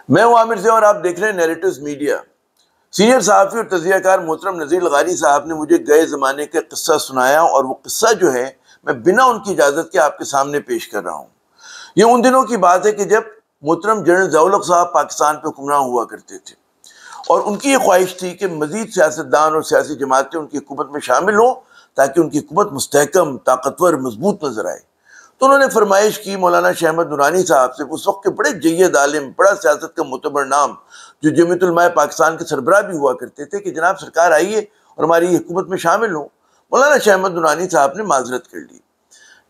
میں ہوں عامر سے اور آپ دیکھ رہے ہیں نیریٹوز میڈیا۔ سینئر صحافی اور تجزیہ کار محترم نذیر لغاری صاحب نے مجھے گئے زمانے کا قصہ سنایا، اور وہ قصہ جو ہے میں بنا ان کی اجازت کے آپ کے سامنے پیش کر رہا ہوں۔ یہ ان دنوں کی بات ہے کہ جب محترم جنرل ضیاء الحق صاحب پاکستان پہ حکمراں ہوا کرتے تھے، اور ان کی یہ خواہش تھی کہ مزید سیاستدان اور سیاسی جماعتیں ان کی حکومت میں شامل ہوں تاکہ ان کی حکومت مستحکم، طاقتور، مضبوط نظر آئے۔ تو انہوں نے فرمائش کی مولانا شاہ احمد نورانی صاحب سے، اس وقت کے بڑے جید عالم، بڑا سیاست کا معتبر نام، جو جمعیت علماء پاکستان کے سربراہ بھی ہوا کرتے تھے، کہ جناب سرکار آئیے اور ہماری حکومت میں شامل ہوں۔ مولانا شاہ احمد نورانی صاحب نے معذرت کر لی۔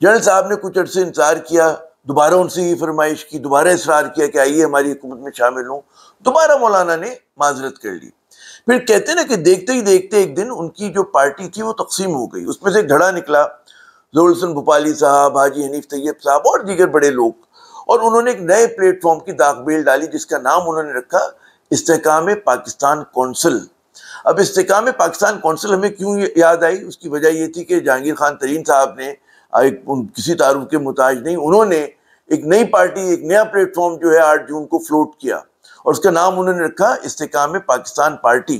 جنرل صاحب نے کچھ عرصے انتظار کیا، دوبارہ ان سے یہ فرمائش کی، دوبارہ اصرار کیا کہ آئیے ہماری حکومت میں شامل ہوں۔ دوبارہ مولانا نے معذرت کر لی۔ پھر کہتے ہیں نا کہ دیکھتے ہی دیکھتے ایک دن ان کی جو پارٹی تھی وہ تقسیم ہو گئی۔ اس میں سے ایک دھڑا نکلا، ظہور الحسن بھوپالی صاحب، حاجی حنیف طیب صاحب اور دیگر بڑے لوگ، اور انہوں نے ایک نئے پلیٹ فارم کی داغ بیل ڈالی جس کا نام انہوں نے رکھا استحکام پاکستان کونسل۔ اب استحکام پاکستان کونسل ہمیں کیوں یاد آئی؟ اس کی وجہ یہ تھی کہ جہانگیر خان ترین صاحب نے کسی تعارف کے محتاج نہیں، انہوں نے ایک نئی پارٹی، ایک نیا پلیٹ فارم جو ہے 8 جون کو فلوٹ کیا، اور اس کا نام انہوں نے رکھا استحکام پاکستان پارٹی۔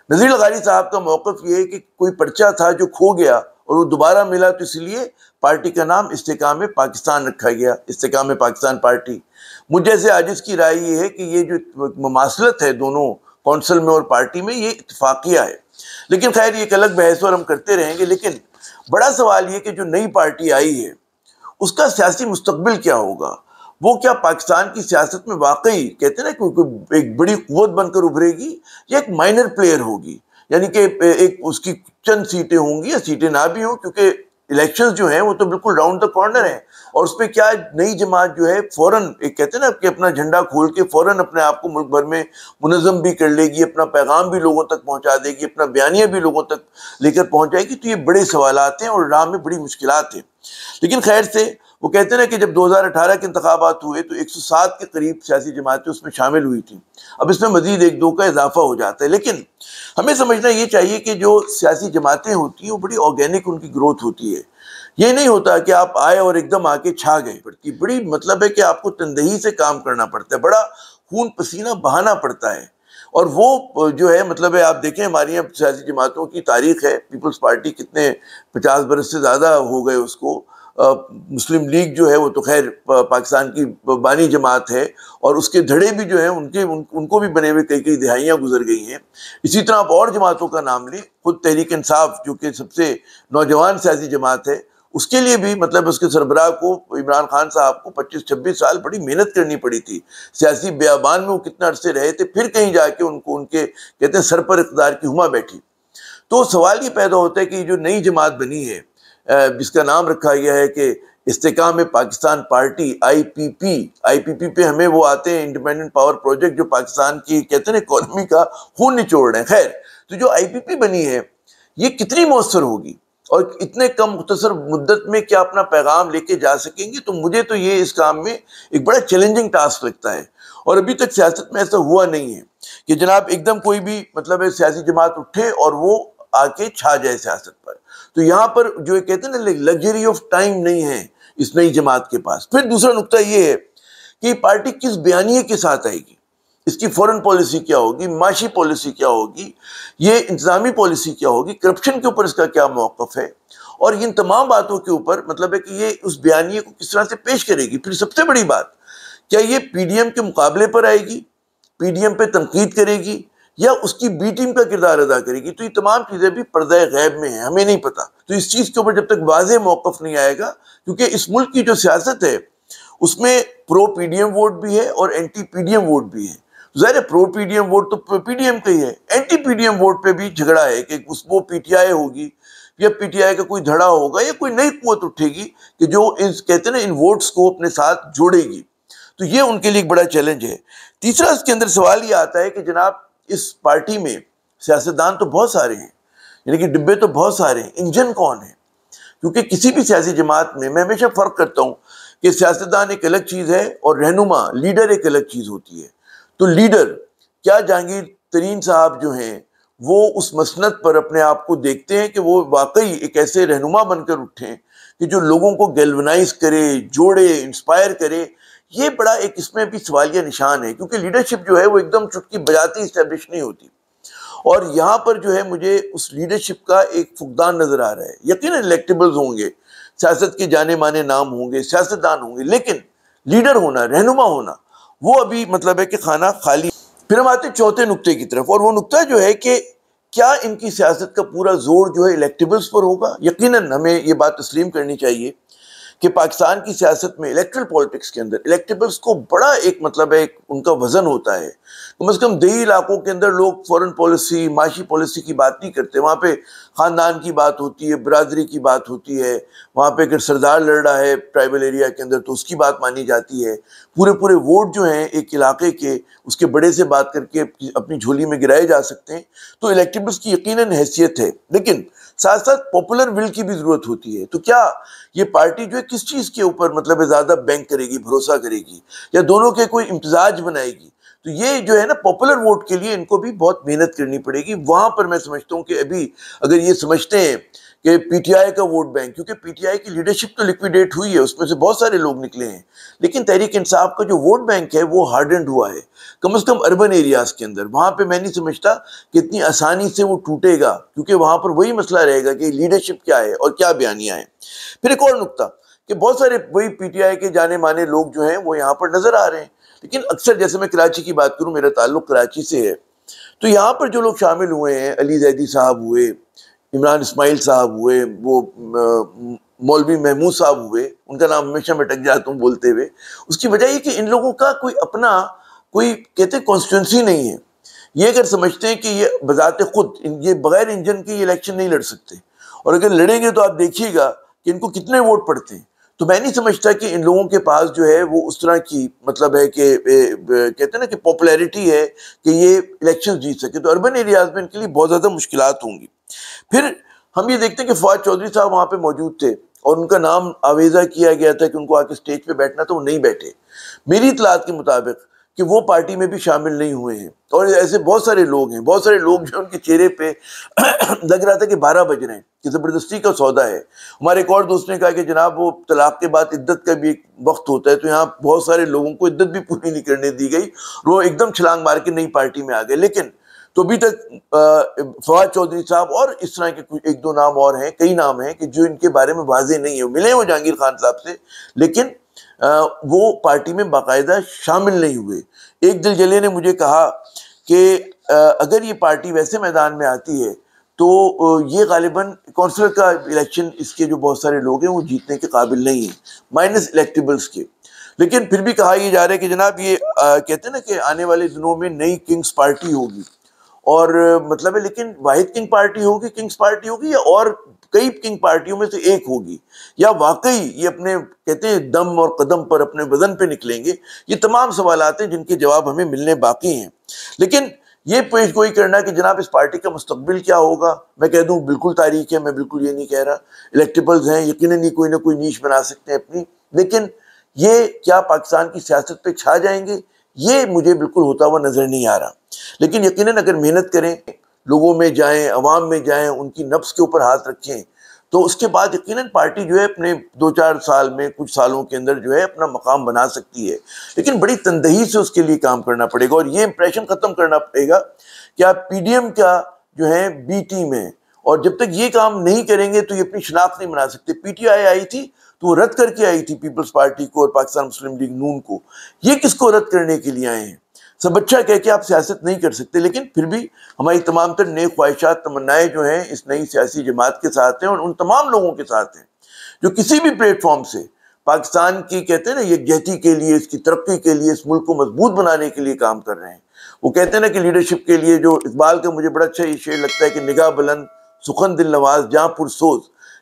نذیر لغاری صاحب کا موقف یہ ہے کہ کوئی پرچہ تھا جو کھو گیا اور وہ دوبارہ ملا، تو اس لیے پارٹی کا نام استحکام پاکستان رکھا گیا، استحکام پاکستان پارٹی۔ مجھ جیسے عاجز کی رائے یہ ہے کہ یہ جو مماثلت ہے دونوں کونسل میں اور پارٹی میں، یہ اتفاقیہ ہے، لیکن خیر یہ ایک الگ بحث اور ہم کرتے رہیں گے۔ لیکن بڑا سوال یہ کہ جو نئی پارٹی آئی ہے اس کا سیاسی مستقبل کیا ہوگا؟ وہ کیا پاکستان کی سیاست میں واقعی کہتے ہیں نا کہ ایک بڑی قوت بن کر ابھرے گی، یا ایک مائنر پلیئر ہوگی؟ یعنی کہ ایک اس کی چند سیٹیں ہوں گی یا سیٹیں نہ بھی ہوں، کیونکہ الیکشنز جو ہیں وہ تو بالکل راؤنڈ دا کارنر ہیں، اور اس پہ کیا نئی جماعت جو ہے فوراً ایک کہتے ہیں نا کہ اپنا جھنڈا کھول کے فوراً اپنے آپ کو ملک بھر میں منظم بھی کر لے گی، اپنا پیغام بھی لوگوں تک پہنچا دے گی، اپنا بیانیہ بھی لوگوں تک لے کر پہنچ جائے گی۔ تو یہ بڑے سوالات ہیں اور راہ میں بڑی مشکلات ہیں۔ لیکن خیر سے وہ کہتے ہیں کہ جب 2018 کے انتخابات ہوئے تو 107 کے قریب سیاسی جماعتیں اس میں شامل ہوئی تھیں۔ اب اس میں مزید 1-2 کا اضافہ ہو جاتا ہے، لیکن ہمیں سمجھنا یہ چاہیے کہ جو سیاسی جماعتیں ہوتی ہیں وہ بڑی آرگینک ان کی گروتھ ہوتی ہے۔ یہ نہیں ہوتا کہ آپ آئے اور ایک دم آ کے چھا گئے، پڑتی بڑی مطلب ہے کہ آپ کو تندہی سے کام کرنا پڑتا ہے، بڑا خون پسینہ بہانا پڑتا ہے۔ اور وہ جو ہے مطلب ہے، آپ دیکھیں ہماری یہاں سیاسی جماعتوں کی تاریخ ہے، پیپلز پارٹی کتنے 50 برس سے زیادہ ہو گئے اس کو، مسلم لیگ جو ہے وہ تو خیر پاکستان کی بانی جماعت ہے، اور اس کے دھڑے بھی جو ہیں ان کو بھی بنے ہوئے کئی دہائیاں گزر گئی ہیں۔ اسی طرح آپ اور جماعتوں کا نام لیں، خود تحریک انصاف جو کہ سب سے نوجوان سیاسی جماعت ہے، اس کے لیے بھی مطلب اس کے سربراہ کو عمران خان صاحب کو 25-26 سال بڑی محنت کرنی پڑی تھی، سیاسی بیابان میں وہ کتنے عرصے رہے تھے، پھر کہیں جا کے ان کے کہتے ہیں سر پر اقتدار کی ہما بیٹھی۔ تو سوال یہ پیدا ہوتا ہے کہ یہ جو نئی جماعت بنی ہے جس کا نام رکھا گیا ہے کہ استحکام پاکستان پارٹی، آئی پی پی پہ ہمیں وہ آتے ہیں انڈیپینڈنٹ پاور پروجیکٹ، جو پاکستان کی کہتے ہیں اکانومی کا خون نچوڑ رہے ہیں۔ خیر تو جو آئی پی پی بنی ہے یہ کتنی مؤثر ہوگی، اور اتنے کم مختصر مدت میں کیا اپنا پیغام لے کے جا سکیں گے؟ تو مجھے تو یہ اس کام میں ایک بڑا چیلنجنگ ٹاسک لگتا ہے، اور ابھی تک سیاست میں ایسا ہوا نہیں ہے کہ جناب ایک دم کوئی بھی مطلب سیاسی جماعت اٹھے اور وہ آ کے چھا جائے سیاست پر۔ تو یہاں پر جو کہتے ہیں نا لگژری آف ٹائم نہیں ہے اس نئی جماعت کے پاس۔ پھر دوسرا نقطہ یہ ہے کہ یہ پارٹی کس بیانیے کے ساتھ آئے گی، اس کی فورن پالیسی کیا ہوگی، معاشی پالیسی کیا ہوگی، یہ انتظامی پالیسی کیا ہوگی، کرپشن کے اوپر اس کا کیا موقف ہے، اور ان تمام باتوں کے اوپر مطلب ہے کہ یہ اس بیانیے کو کس طرح سے پیش کرے گی۔ پھر سب سے بڑی بات، کیا یہ پی ڈی ایم کے مقابلے پر آئے گی، پی ڈی ایم پہ تنقید کرے گی، یا اس کی بی ٹیم کا کردار ادا کرے گی؟ تو یہ تمام چیزیں بھی پردہ غیب میں ہیں، ہمیں نہیں پتا۔ تو اس چیز کے اوپر جب تک واضح موقف نہیں آئے گا، کیونکہ اس ملک کی جو سیاست ہے اس میں pro P D M vote بھی ہے اور anti P D M vote بھی ہے۔ ظاہر ہے pro P D M vote تو پی ڈی ایم کا ہی ہے، anti P D M vote پہ بھی جھگڑا ہے کہ وہ پی ٹی آئی ہوگی یا پی ٹی آئی کا کوئی دھڑا ہوگا یا کوئی نئی قوت اٹھے گی کہ جو کہتے ہیں نا ان ووٹس کو اپنے ساتھ جوڑے گی۔ تو یہ ان کے لیے ایک بڑا چیلنج ہے۔ تیسرا اس کے اندر سوال یہ آتا ہے کہ جناب اس پارٹی میں سیاستدان تو بہت سارے ہیں، یعنی کہ ڈبے تو بہت سارے ہیں، انجن کون ہے؟ کیونکہ کسی بھی سیاسی جماعت میں ہمیشہ فرق کرتا ہوں کہ سیاستدان ایک الگ چیز ہے اور رہنما لیڈر ایک الگ چیز ہوتی ہے۔ تو لیڈر کیا جہانگیر ترین صاحب جو ہیں وہ اس مسند پر اپنے آپ کو دیکھتے ہیں کہ وہ واقعی ایک ایسے رہنما بن کر اٹھیں کہ جو لوگوں کو گیلونائز کرے، جوڑے، انسپائر کرے، یہ بڑا ایک اس میں بھی سوالیہ نشان ہے، کیونکہ لیڈرشپ جو ہے وہ ایک دم چٹکی بجاتی اسٹیبلش نہیں ہوتی، اور یہاں پر جو ہے مجھے اس لیڈرشپ کا ایک فقدان نظر آ رہا ہے۔ یقیناً الیکٹیبلز ہوں گے، سیاست کے جانے مانے نام ہوں گے، سیاستدان ہوں گے، لیکن لیڈر ہونا، رہنما ہونا، وہ ابھی مطلب ہے کہ کھانا خالی۔ پھر ہم آتے ہیں چوتھے نقطے کی طرف، اور وہ نقطہ جو ہے کہ کیا ان کی سیاست کا پورا زور جو ہے الیکٹیبلز پر ہوگا؟ یقیناً ہمیں یہ بات تسلیم کرنی چاہیے کہ پاکستان کی سیاست میں الیکٹرل پالیٹکس کے اندر الیکٹیبلز کو بڑا ایک مطلب ہے ان کا وزن ہوتا ہے۔ کم از کم دیہی علاقوں کے اندر لوگ فورن پالیسی، معاشی پالیسی کی بات نہیں کرتے، وہاں پہ خاندان کی بات ہوتی ہے، برادری کی بات ہوتی ہے، وہاں پہ اگر سردار لڑ رہا ہے ٹرائبل ایریا کے اندر تو اس کی بات مانی جاتی ہے، پورے ووٹ جو ہیں ایک علاقے کے اس کے بڑے سے بات کر کے اپنی جھولی میں گرائے جا سکتے ہیں، تو الیکٹیبلز کی یقیناً حیثیت ہے، لیکن ساتھ ساتھ پاپولر ول کی بھی ضرورت ہوتی ہے۔ تو کیا یہ پارٹی جو ہے کس چیز کے اوپر مطلب زیادہ بینک کرے گی، بھروسہ کرے گی، یا دونوں کے کوئی امتزاج بنائے گی؟ تو یہ جو ہے نا پاپولر ووٹ کے لیے ان کو بھی بہت محنت کرنی پڑے گی۔ وہاں پر میں سمجھتا ہوں کہ ابھی اگر یہ سمجھتے ہیں کہ پی ٹی آئی کا ووٹ بینک، کیونکہ پی ٹی آئی کی لیڈرشپ تو لکویڈیٹ ہوئی ہے، اس میں سے بہت سارے لوگ نکلے ہیں، لیکن تحریک انصاف کا جو ووٹ بینک ہے وہ ہارڈنڈ ہوا ہے، کم از کم اربن ایریاز کے اندر۔ وہاں پہ میں نہیں سمجھتا کہ اتنی آسانی سے وہ ٹوٹے گا، کیونکہ وہاں پر وہی مسئلہ رہے گا کہ لیڈرشپ کیا ہے اور کیا بیانیاں ہیں۔ پھر ایک اور نقطہ کہ بہت سارے وہی پی ٹی آئی کے جانے مانے لوگ جو ہیں وہ یہاں پر نظر آ رہے ہیں، لیکن اکثر جیسے میں کراچی کی بات کروں، میرا تعلق کراچی سے ہے، تو یہاں پر جو لوگ شامل ہوئے ہیں، علی زیدی صاحب ہوئے، عمران اسماعیل صاحب ہوئے، وہ مولوی محمود صاحب ہوئے، ان کا نام ہمیشہ میں ٹک جاتا ہوں بولتے ہوئے، اس کی وجہ یہ کہ ان لوگوں کا کوئی اپنا کوئی کہتے کانسٹیٹوئنسی نہیں ہے۔ یہ اگر سمجھتے ہیں کہ یہ بذات خود یہ بغیر انجن کے یہ الیکشن نہیں لڑ سکتے، اور اگر لڑیں گے تو آپ دیکھیے گا کہ ان کو کتنے ووٹ پڑتے ہیں، تو میں نہیں سمجھتا کہ ان لوگوں کے پاس جو ہے وہ اس طرح کی مطلب ہے کہ کہتے ہیں نا کہ پاپولیرٹی ہے کہ یہ الیکشن جیت سکے، تو اربن ایریاز میں ان کے لیے بہت زیادہ مشکلات ہوں گی۔ پھر ہم یہ دیکھتے ہیں کہ فواد چودھری صاحب وہاں پہ موجود تھے، اور ان کا نام آویزہ کیا گیا تھا کہ ان کو آ کے اسٹیج پہ بیٹھنا، تو وہ نہیں بیٹھے۔ میری اطلاعات کے مطابق کہ وہ پارٹی میں بھی شامل نہیں ہوئے ہیں، اور ایسے بہت سارے لوگ ہیں، بہت سارے لوگ جو ان کے چہرے پہ لگ رہا تھا کہ 12 بج رہے ہیں، کہ زبردستی کا سودا ہے۔ ہمارے ایک اور دوست نے کہا کہ جناب وہ طلاق کے بعد عدت کا بھی ایک وقت ہوتا ہے، تو یہاں بہت سارے لوگوں کو عدت بھی پوری نہیں کرنے دی گئی، وہ ایک دم چھلانگ مار کے نئی پارٹی میں آ گئے۔ لیکن تو ابھی تک فواد چودھری صاحب اور اس طرح کے ایک دو نام اور ہیں، کئی نام ہیں کہ جو ان کے بارے میں واضح نہیں ہے، ملے وہ جہانگیر خان صاحب سے، لیکن وہ پارٹی میں باقاعدہ شامل نہیں ہوئے۔ ایک دل جلے نے مجھے کہا کہ اگر یہ پارٹی ویسے میدان میں آتی ہے تو یہ غالباً کونسلر کا الیکشن اس کے جو بہت سارے لوگ ہیں وہ جیتنے کے قابل نہیں ہیں، مائنس الیکٹیبلز کے۔ لیکن پھر بھی کہا یہ جا رہا ہے کہ جناب یہ کہتے ہیں نا کہ آنے والے دنوں میں نئی کنگز پارٹی ہوگی، اور مطلب ہے لیکن واحد کنگ پارٹی ہوگی، کنگز پارٹی ہوگی، یا اور کئی کنگ پارٹیوں میں سے ایک ہوگی، یا واقعی یہ اپنے کہتے ہیں دم اور قدم پر اپنے وزن پہ نکلیں گے؟ یہ تمام سوالات ہیں جن کے جواب ہمیں ملنے باقی ہیں۔ لیکن یہ پیش گوئی کرنا کہ جناب اس پارٹی کا مستقبل کیا ہوگا، میں کہہ دوں بالکل تاریخ ہے، میں بالکل یہ نہیں کہہ رہا۔ الیکٹیبلز ہیں، یقیناً کوئی نہ کوئی نیش بنا سکتے ہیں اپنی، لیکن یہ کیا پاکستان کی سیاست پہ چھا جائیں گے، یہ مجھے بالکل ہوتا ہوا نظر نہیں آ رہا۔ لیکن یقیناً اگر محنت کریں، لوگوں میں جائیں، عوام میں جائیں، ان کی نفس کے اوپر ہاتھ رکھیں، تو اس کے بعد یقیناً پارٹی جو ہے اپنے 2-4 سال میں، کچھ سالوں کے اندر جو ہے اپنا مقام بنا سکتی ہے، لیکن بڑی تندہی سے اس کے لیے کام کرنا پڑے گا، اور یہ امپریشن ختم کرنا پڑے گا کہ آپ پی ڈی ایم کا جو ہے بی ٹیم ہے، اور جب تک یہ کام نہیں کریں گے تو یہ اپنی شناخت نہیں بنا سکتے۔ پی ٹی آئی آئی تھی تو وہ رد کر کے آئی تھی پیپلز پارٹی کو اور پاکستان مسلم لیگ نون کو، یہ کس کو رد کرنے کے لیے آئے ہیں؟ سب اچھا کہہ کے آپ سیاست نہیں کر سکتے، لیکن پھر بھی ہماری تمام تر نیک خواہشات، تمنائیں جو ہیں اس نئی سیاسی جماعت کے ساتھ ہیں، اور ان تمام لوگوں کے ساتھ ہیں جو کسی بھی پلیٹ فارم سے پاکستان کی کہتے ہیں نا یکجہتی کے لیے، اس کی ترقی کے لیے، اس ملک کو مضبوط بنانے کے لیے کام کر رہے ہیں۔ وہ کہتے ہیں نا کہ لیڈرشپ کے لیے جو اقبال کا مجھے بڑا اچھا یہ شعر لگتا ہے کہ نگاہ بلند سخن دل نواز جہاں پرسوز،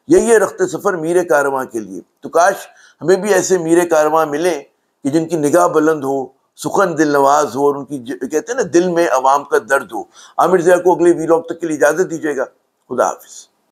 یہی ہے رخت سفر میر کارواں کے لیے۔ تو کاش ہمیں بھی ایسے میر کارواں ملیں کہ جن کی نگاہ بلند ہو، سخن دل نواز ہو، اور ان کی کہتے ہیں نا دل میں عوام کا درد ہو۔ عامر ضیاء کو اگلے ویلاگ تک کے لیے اجازت دیجیے گا۔ خدا حافظ۔